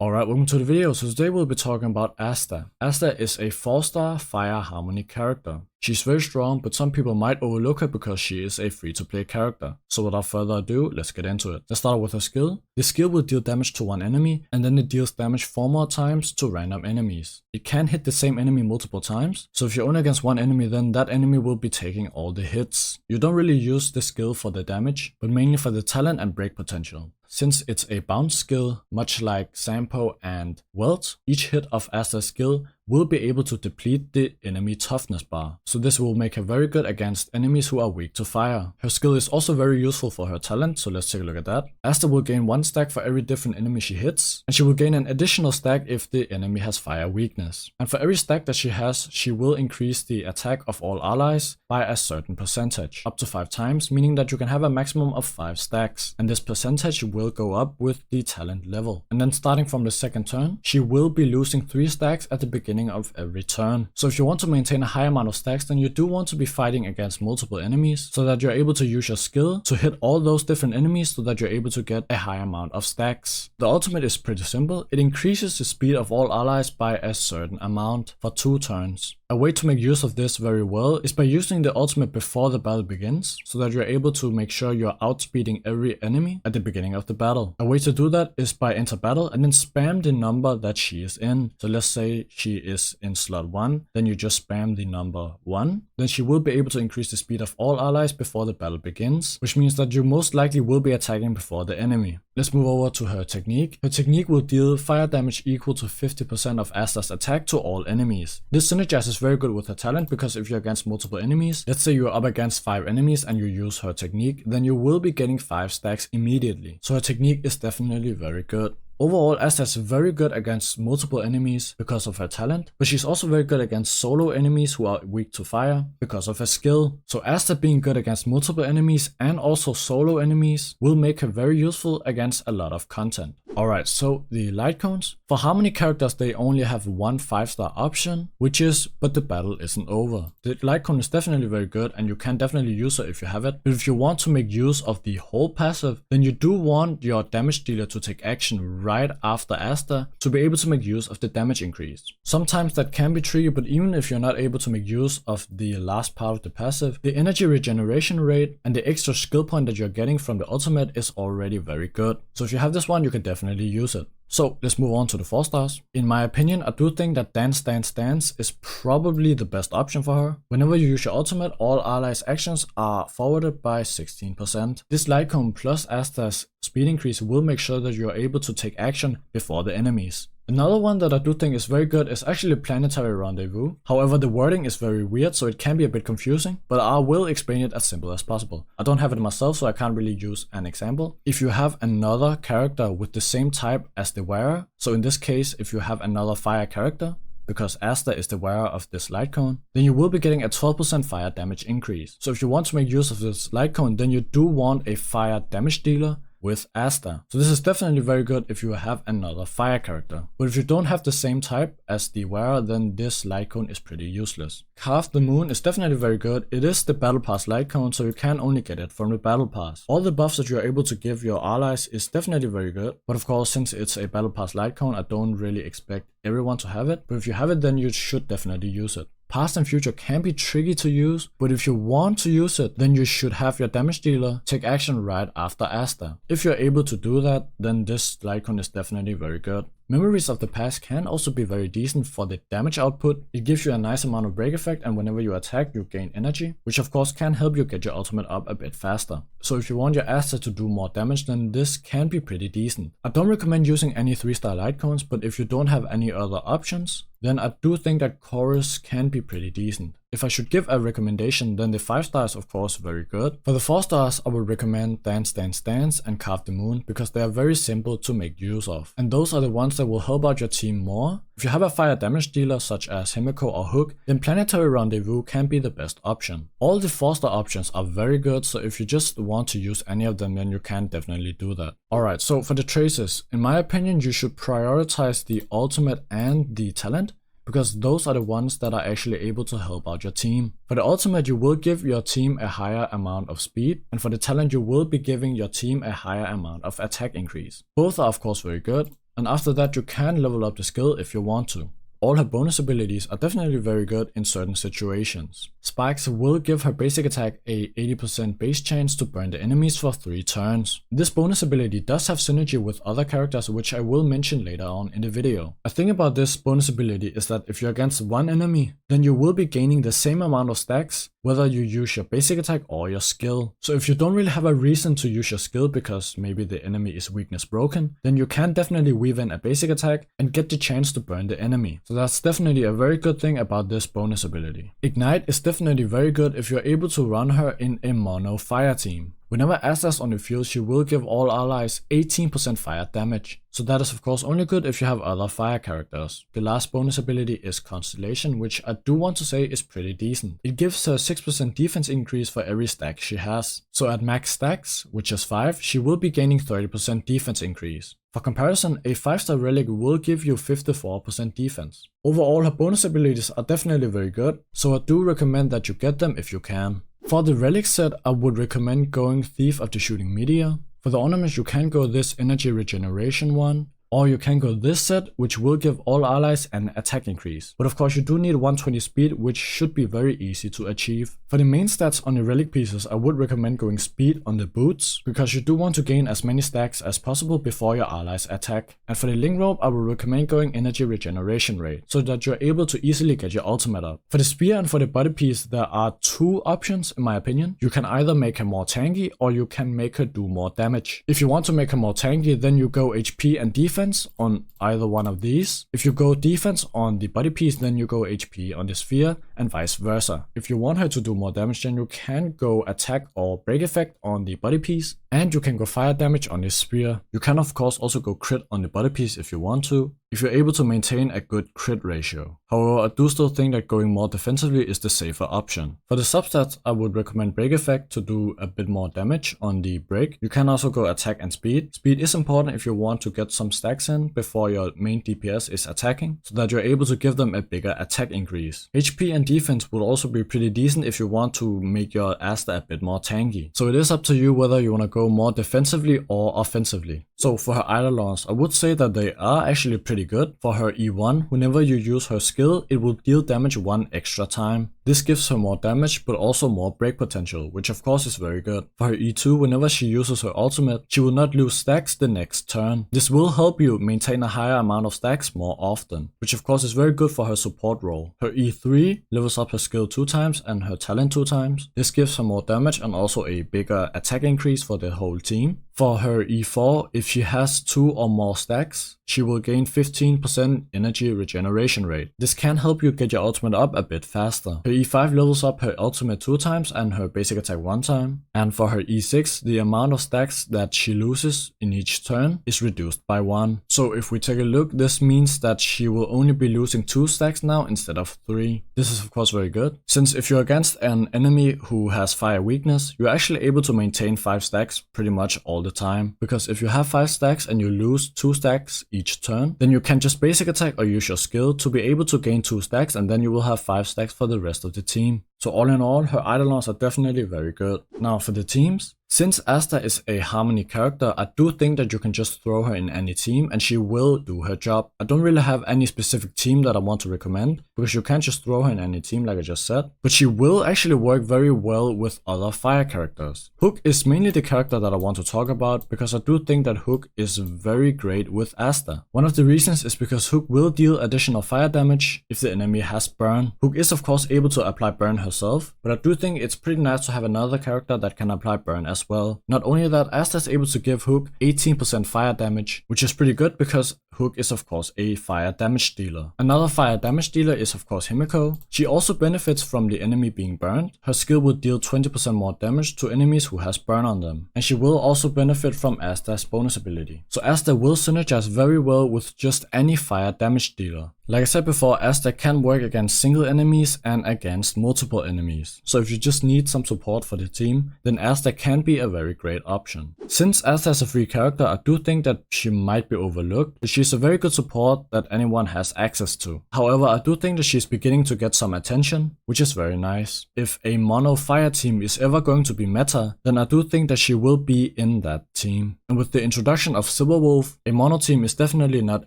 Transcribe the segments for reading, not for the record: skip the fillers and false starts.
Alright, welcome to the video. So today we'll be talking about ASTA. ASTA is a 4-star fire harmony character. She's very strong, but some people might overlook her because she is a free-to-play character. So without further ado, let's get into it. Let's start with her skill. The skill will deal damage to one enemy, and then it deals damage 4 more times to random enemies. It can hit the same enemy multiple times, so if you're only against one enemy, then that enemy will be taking all the hits. You don't really use the skill for the damage, but mainly for the talent and break potential. Since it's a bounce skill, much like Sampo and Welt, each hit of Asta's skill will be able to deplete the enemy toughness bar. So this will make her very good against enemies who are weak to fire. Her skill is also very useful for her talent, so let's take a look at that. Asta will gain 1 stack for every different enemy she hits, and she will gain an additional stack if the enemy has fire weakness. And for every stack that she has, she will increase the attack of all allies by a certain percentage, up to 5 times, meaning that you can have a maximum of 5 stacks. And this percentage will go up with the talent level. And then starting from the second turn, she will be losing 3 stacks at the beginning of every turn. So if you want to maintain a high amount of stacks, then you do want to be fighting against multiple enemies so that you're able to use your skill to hit all those different enemies so that you're able to get a high amount of stacks. The ultimate is pretty simple. It increases the speed of all allies by a certain amount for 2 turns. A way to make use of this very well is by using the ultimate before the battle begins, so that you're able to make sure you're outspeeding every enemy at the beginning of the battle. A way to do that is by enter battle and then spam the number that she is in. So let's say she is in slot 1, then you just spam the number 1. Then she will be able to increase the speed of all allies before the battle begins, which means that you most likely will be attacking before the enemy. Let's move over to her technique. Her technique will deal fire damage equal to 50% of Asta's attack to all enemies. This synergizes very good with her talent because if you're against multiple enemies, let's say you're up against 5 enemies and you use her technique, then you will be getting 5 stacks immediately. So her technique is definitely very good. Overall, Asta is very good against multiple enemies because of her talent, but she's also very good against solo enemies who are weak to fire because of her skill. So Asta being good against multiple enemies and also solo enemies will make her very useful against a lot of content. Alright, so the Lightcones. For harmony characters, they only have one 5-star option, which is but the battle isn't over. The Lightcone is definitely very good and you can definitely use her if you have it, but if you want to make use of the whole passive, then you do want your damage dealer to take action right after Asta to be able to make use of the damage increase. Sometimes that can be tricky, but even if you're not able to make use of the last part of the passive, the energy regeneration rate and the extra skill point that you're getting from the ultimate is already very good. So if you have this one, you can definitely use it. So let's move on to the 4 stars. In my opinion, I do think that Dance Dance Dance is probably the best option for her. Whenever you use your ultimate, all allies actions are forwarded by 16%. This Lightcone plus Asta's speed increase will make sure that you are able to take action before the enemies. Another one that I do think is very good is actually Planetary Rendezvous. However, the wording is very weird, so it can be a bit confusing, but I will explain it as simple as possible. I don't have it myself, so I can't really use an example. If you have another character with the same type as the wearer, so in this case, if you have another fire character, because Asta is the wearer of this Lightcone, then you will be getting a 12% fire damage increase. So if you want to make use of this Lightcone, then you do want a fire damage dealer with Asta. So this is definitely very good if you have another fire character. But if you don't have the same type as the wearer, then this Lightcone is pretty useless. Carve the Moon is definitely very good. It is the Battle Pass Lightcone, so you can only get it from the Battle Pass. All the buffs that you're able to give your allies is definitely very good. But of course, since it's a Battle Pass Lightcone, I don't really expect everyone to have it. But if you have it, then you should definitely use it. Past and future can be tricky to use, but if you want to use it, then you should have your damage dealer take action right after Asta. If you're able to do that, then this Lightcone is definitely very good. Memories of the Past can also be very decent for the damage output. It gives you a nice amount of break effect, and whenever you attack you gain energy, which of course can help you get your ultimate up a bit faster. So if you want your Asta to do more damage, then this can be pretty decent. I don't recommend using any 3-star Lightcones, but if you don't have any other options, then I do think that Chorus can be pretty decent. If I should give a recommendation, then the 5 stars of course very good. For the 4 stars, I would recommend Dance Dance Dance and Carve the Moon because they are very simple to make use of. And those are the ones that will help out your team more. If you have a fire damage dealer such as Kahmeeko or Hook, then Planetary Rendezvous can be the best option. All the 4-star options are very good, so if you just want to use any of them, then you can definitely do that. Alright, so for the traces, in my opinion, you should prioritize the ultimate and the talent, because those are the ones that are actually able to help out your team. For the ultimate, you will give your team a higher amount of speed, and for the talent, you will be giving your team a higher amount of attack increase. Both are of course very good. and after that you can level up the skill if you want to. All her bonus abilities are definitely very good in certain situations. Spikes will give her basic attack a 80% base chance to burn the enemies for 3 turns. This bonus ability does have synergy with other characters, which I will mention later on in the video. A thing about this bonus ability is that if you're against one enemy, then you will be gaining the same amount of stacks whether you use your basic attack or your skill. So if you don't really have a reason to use your skill because maybe the enemy is weakness broken, then you can definitely weave in a basic attack and get the chance to burn the enemy. So that's definitely a very good thing about this bonus ability. Ignite is definitely very good if you're able to run her in a mono fire team. Whenever Asta is on the field, she will give all allies 18% fire damage. So that is of course only good if you have other fire characters. The last bonus ability is Constellation, which I do want to say is pretty decent. It gives her 6% defense increase for every stack she has. So at max stacks, which is 5, she will be gaining 30% defense increase. For comparison, a 5-star relic will give you 54% defense. Overall, her bonus abilities are definitely very good, so I do recommend that you get them if you can. For the relic set, I would recommend going Thief of the Shooting Meteor. For the ornaments, you can go this energy regeneration one, or you can go this set, which will give all allies an attack increase. But of course you do need 120 speed, which should be very easy to achieve. For the main stats on the relic pieces, I would recommend going speed on the boots, because you do want to gain as many stacks as possible before your allies attack. And for the link rope, I would recommend going energy regeneration rate, so that you're able to easily get your ultimate up. For the spear and for the body piece, there are 2 options in my opinion. You can either make her more tanky, or you can make her do more damage. If you want to make her more tanky, then you go HP and defense on either one of these. If you go defense on the body piece, then you go HP on the sphere, and vice versa. If you want her to do more damage, then you can go attack or break effect on the body piece, and you can go fire damage on the spear. You can of course also go crit on the body piece if you want to, if you're able to maintain a good crit ratio. However, I do still think that going more defensively is the safer option. For the substats, I would recommend break effect to do a bit more damage on the break. You can also go attack and speed. Speed is important if you want to get some stacks in before your main DPS is attacking, so that you're able to give them a bigger attack increase. HP and defense would also be pretty decent if you want to make your Asta a bit more tanky. So it is up to you whether you want to go more defensively or offensively. So for her Idolans, I would say that they are actually pretty good. For her E1, whenever you use her skill, it will deal damage 1 extra time. This gives her more damage, but also more break potential, which of course is very good. For her E2, whenever she uses her ultimate, she will not lose stacks the next turn. This will help you maintain a higher amount of stacks more often, which of course is very good for her support role. Her E3 levels up her skill 2 times and her talent 2 times. This gives her more damage and also a bigger attack increase for the whole team. For her E4, if she has 2 or more stacks, she will gain 15% energy regeneration rate. This can help you get your ultimate up a bit faster. Her E5 levels up her ultimate 2 times and her basic attack 1 time. And for her E6, the amount of stacks that she loses in each turn is reduced by 1. So if we take a look, this means that she will only be losing 2 stacks now instead of 3. This is of course very good, since if you're against an enemy who has fire weakness, you're actually able to maintain 5 stacks pretty much all the time. Because if you have 5 stacks and you lose 2 stacks each turn, then you can just basic attack or use your skill to be able to gain 2 stacks, and then you will have 5 stacks for the rest of the team. So all in all, her Idolans are definitely very good. Now for the teams. Since Asta is a Harmony character, I do think that you can just throw her in any team and she will do her job. I don't really have any specific team that I want to recommend, because you can't just throw her in any team like I just said, but she will actually work very well with other fire characters. Hook is mainly the character that I want to talk about, because I do think that Hook is very great with Asta. One of the reasons is because Hook will deal additional fire damage if the enemy has burn. Hook is of course able to apply burn herself, but I do think it's pretty nice to have another character that can apply burn as well. Not only that, Asta is able to give Hook 18% fire damage, which is pretty good because Hook is of course a fire damage dealer. Another fire damage dealer is of course Kahmeeko. She also benefits from the enemy being burned. Her skill will deal 20% more damage to enemies who has burn on them. And she will also benefit from Asta's bonus ability. So Asta will synergize very well with just any fire damage dealer. Like I said before, Asta can work against single enemies and against multiple enemies. So if you just need some support for the team, then Asta can be a very great option. Since Asta is a free character, I do think that she might be overlooked, but she's she's a very good support that anyone has access to. However, I do think that she's beginning to get some attention, which is very nice. If a mono fire team is ever going to be meta, then I do think that she will be in that team. And with the introduction of Silverwolf, a mono team is definitely not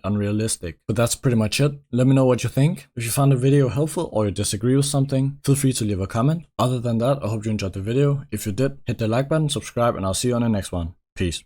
unrealistic. But that's pretty much it. Let me know what you think. If you found the video helpful or you disagree with something, feel free to leave a comment. Other than that, I hope you enjoyed the video. If you did, hit the like button, subscribe, and I'll see you on the next one. Peace.